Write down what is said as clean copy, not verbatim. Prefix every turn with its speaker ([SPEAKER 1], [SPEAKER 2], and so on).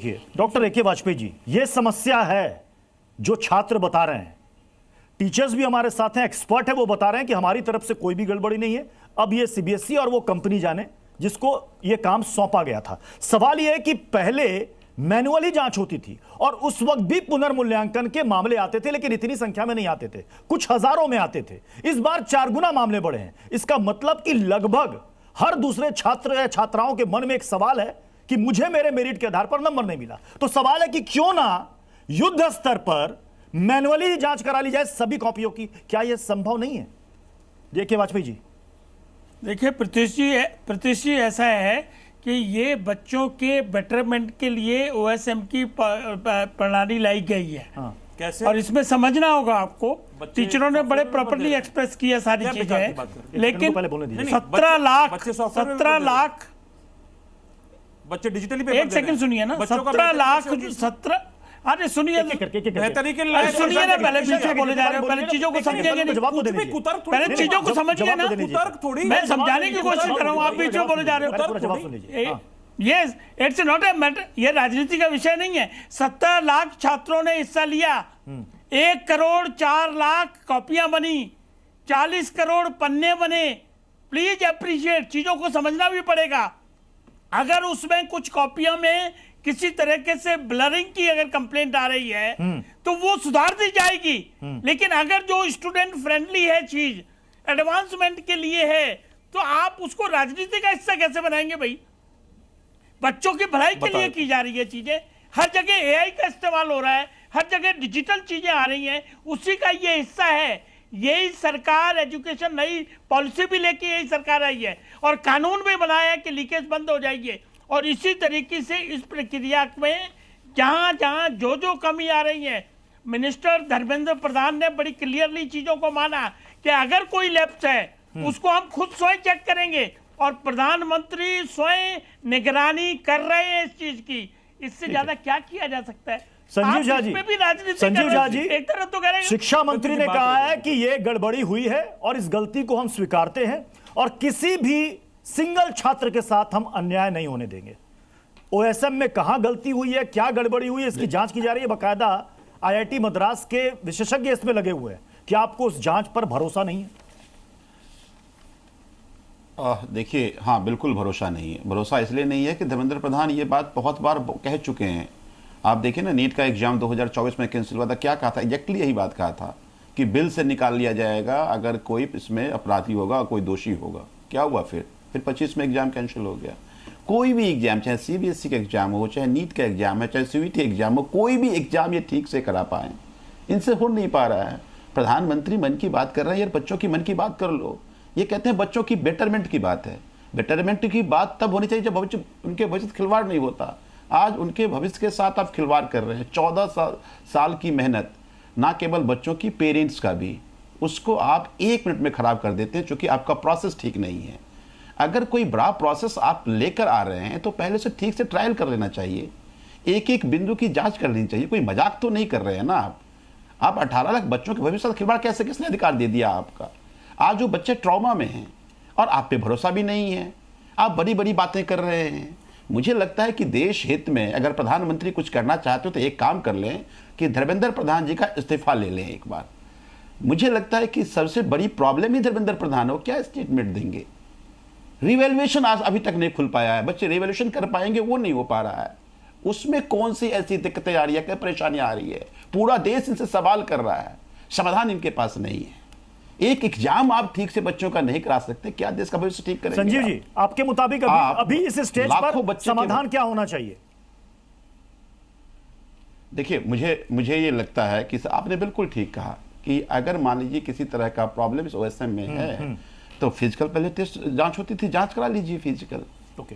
[SPEAKER 1] देखिए doctor A के वाजपेयी जी, ये समस्या है जो छात्र बता रहे हैं, टीचर्स भी हमारे साथ हैं, एक्सपर्ट है, वो बता रहे हैं कि हमारी तरफ से कोई भी गड़बड़ी नहीं है। अब ये सीबीएसई और वो कंपनी जाने जिसको ये काम सौंपा गया था। सवाल ये है कि पहले मैनुअली जांच होती थी और उस वक्त भी पुनर्मूल्यांकन के मामले आते थे, लेकिन इतनी संख्या में नहीं आते थे, कुछ हजारों में आते थे। इस बार 4 गुना मामले बढ़े हैं। इसका मतलब कि लगभग हर दूसरे छात्र या छात्राओं के मन में एक सवाल है कि मुझे मेरे मेरिट के आधार पर नंबर नहीं मिला। तो सवाल है कि क्यों ना युद्ध स्तर पर मैनुअली जांच करा ली जाए सभी कॉपियों की। क्या यह संभव नहीं है? देखिए वाजपेयी जी,
[SPEAKER 2] देखिए प्रतीश जी ऐसा है कि ये बच्चों के बेटरमेंट के लिए ओएसएम की प्रणाली लाई गई है।
[SPEAKER 1] हाँ।
[SPEAKER 3] कैसे?
[SPEAKER 2] और इसमें समझना होगा आपको, टीचरों ने बड़े प्रॉपर्ली एक्सप्रेस किया सारी चीजें, लेकिन 17 लाख
[SPEAKER 3] बच्चे डिजिटली
[SPEAKER 2] एक सेकंड सुनिए ना, 17 लाख 17 अरे सुनिए
[SPEAKER 3] बेहतरी के
[SPEAKER 2] लिए सुनिए ना, पहले पीछे बोले जा रहे हो, पहले चीजों को समझेंगे नहीं, पहले चीजों को समझिए ना, मैं समझाने की कोशिश कर रहा हूँ, आप बीच में बोले जा रहे हो। ये इट्स नॉट ए मैटर, ये राजनीति का विषय नहीं है। 17 लाख छात्रों ने हिस्सा लिया, 1 करोड़ 4 लाख कॉपियां बनी, 40 करोड़ पन्ने बने। प्लीज अप्रिशिएट, चीजों को समझना भी पड़ेगा। अगर उसमें कुछ कॉपियों में किसी तरीके से ब्लरिंग की अगर कंप्लेंट आ रही है तो वो सुधार दी जाएगी, लेकिन अगर जो स्टूडेंट फ्रेंडली है चीज, एडवांसमेंट के लिए है, तो आप उसको राजनीति का हिस्सा कैसे बनाएंगे भाई? बच्चों की भलाई के लिए की जा रही है चीजें, हर जगह एआई का इस्तेमाल हो रहा है, हर जगह डिजिटल चीजें आ रही हैं, उसी का ये हिस्सा है। यही सरकार एजुकेशन नई पॉलिसी भी लेके यही सरकार आई है और कानून भी बनाया है कि लीकेज बंद हो जाएगी। और इसी तरीके से इस प्रक्रिया में जहां जहां जो जो कमी आ रही है, मिनिस्टर धर्मेंद्र प्रधान ने बड़ी क्लियरली चीजों को माना कि अगर कोई लैप्स है उसको हम खुद स्वयं चेक करेंगे, और प्रधानमंत्री स्वयं निगरानी कर रहे हैं इस चीज की। इससे ज्यादा क्या किया जा सकता है?
[SPEAKER 1] संजीव झा जी, संजीव झा जी,
[SPEAKER 2] एक तरफ तो कह रहे हैं,
[SPEAKER 1] शिक्षा मंत्री ने कहा है कि यह गड़बड़ी हुई है और इस गलती को हम स्वीकारते हैं और किसी भी सिंगल छात्र के साथ हम अन्याय नहीं होने देंगे। ओएसएम में कहां गलती हुई है, क्या गड़बड़ी हुई है, इसकी जांच की जा रही है। बकायदा आईआईटी मद्रास के विशेषज्ञ इसमें लगे हुए हैं। क्या आपको उस जांच पर भरोसा नहीं है?
[SPEAKER 4] देखिए, हाँ बिल्कुल भरोसा नहीं है। भरोसा इसलिए नहीं है कि धर्मेंद्र प्रधान ये बात बहुत बार कह चुके हैं। आप देखिए ना, नीट का एग्जाम 2024 में कैंसिल हुआ था, क्या कहा था? एग्जैक्टली यही बात कहा था कि बिल से निकाल लिया जाएगा अगर कोई इसमें अपराधी होगा, कोई दोषी होगा। क्या हुआ फिर 25 में एग्जाम कैंसिल हो गया। कोई भी एग्जाम, चाहे सीबीएसई का एग्जाम हो, चाहे नीट का एग्जाम है, चाहे सीयूईटी एग्जाम हो, कोई भी एग्जाम ये ठीक से करा पाए, इनसे हो नहीं पा रहा है। प्रधानमंत्री मन की बात कर रहे हैं, यार बच्चों की मन की बात कर लो। ये कहते हैं बच्चों की बेटरमेंट की बात है। बेटरमेंट की बात तब होनी चाहिए जब भविष्य, उनके भविष्य खिलवाड़ नहीं होता। आज उनके भविष्य के साथ आप खिलवाड़ कर रहे हैं। 14 साल की मेहनत, ना केवल बच्चों की, पेरेंट्स का भी, उसको आप 1 मिनट में खराब कर देते हैं, क्योंकि आपका प्रोसेस ठीक नहीं है। अगर कोई बड़ा प्रोसेस आप लेकर आ रहे हैं तो पहले से ठीक से ट्रायल कर लेना चाहिए, एक एक बिंदु की जांच कर लेनी चाहिए। कोई मजाक तो नहीं कर रहे हैं ना आप 18 लाख बच्चों के भविष्य से खिलवाड़ कैसे, किसने अधिकार दे दिया आपका? आज जो बच्चे ट्रॉमा में हैं और आप पे भरोसा भी नहीं है, आप बड़ी बड़ी बातें कर रहे हैं। मुझे लगता है कि देश हित में अगर प्रधानमंत्री कुछ करना चाहते हो तो एक काम कर लें कि धर्मेंद्र प्रधान जी का इस्तीफा ले लें एक बार। मुझे लगता है कि सबसे बड़ी प्रॉब्लम ही धर्मेंद्र प्रधान हो। क्या स्टेटमेंट देंगे? रिवैल्यूएशन आज अभी तक नहीं खुल पाया है, बच्चे रिवैल्यूएशन कर पाएंगे वो नहीं हो पा रहा है। उसमें कौन सी ऐसी दिक्कतें आ रही है, क्या परेशानियां आ रही है? पूरा देश इनसे सवाल कर रहा है, समाधान इनके पास नहीं है। एक एग्जाम आप ठीक से बच्चों का नहीं करा सकते, क्या देश का भविष्य ठीक करेंगे?
[SPEAKER 1] संजीव जी, आपके मुताबिक अभी इस स्टेज पर समाधान क्या होना चाहिए?
[SPEAKER 4] देखिए, मुझे ये लगता है कि आपने बिल्कुल ठीक कहा कि अगर मान लीजिए किसी तरह का प्रॉब्लम इस ओएसएम में है तो फिजिकल पहले टेस्ट जांच होती थी, जांच करा लीजिए फिजिकल।
[SPEAKER 1] ओके।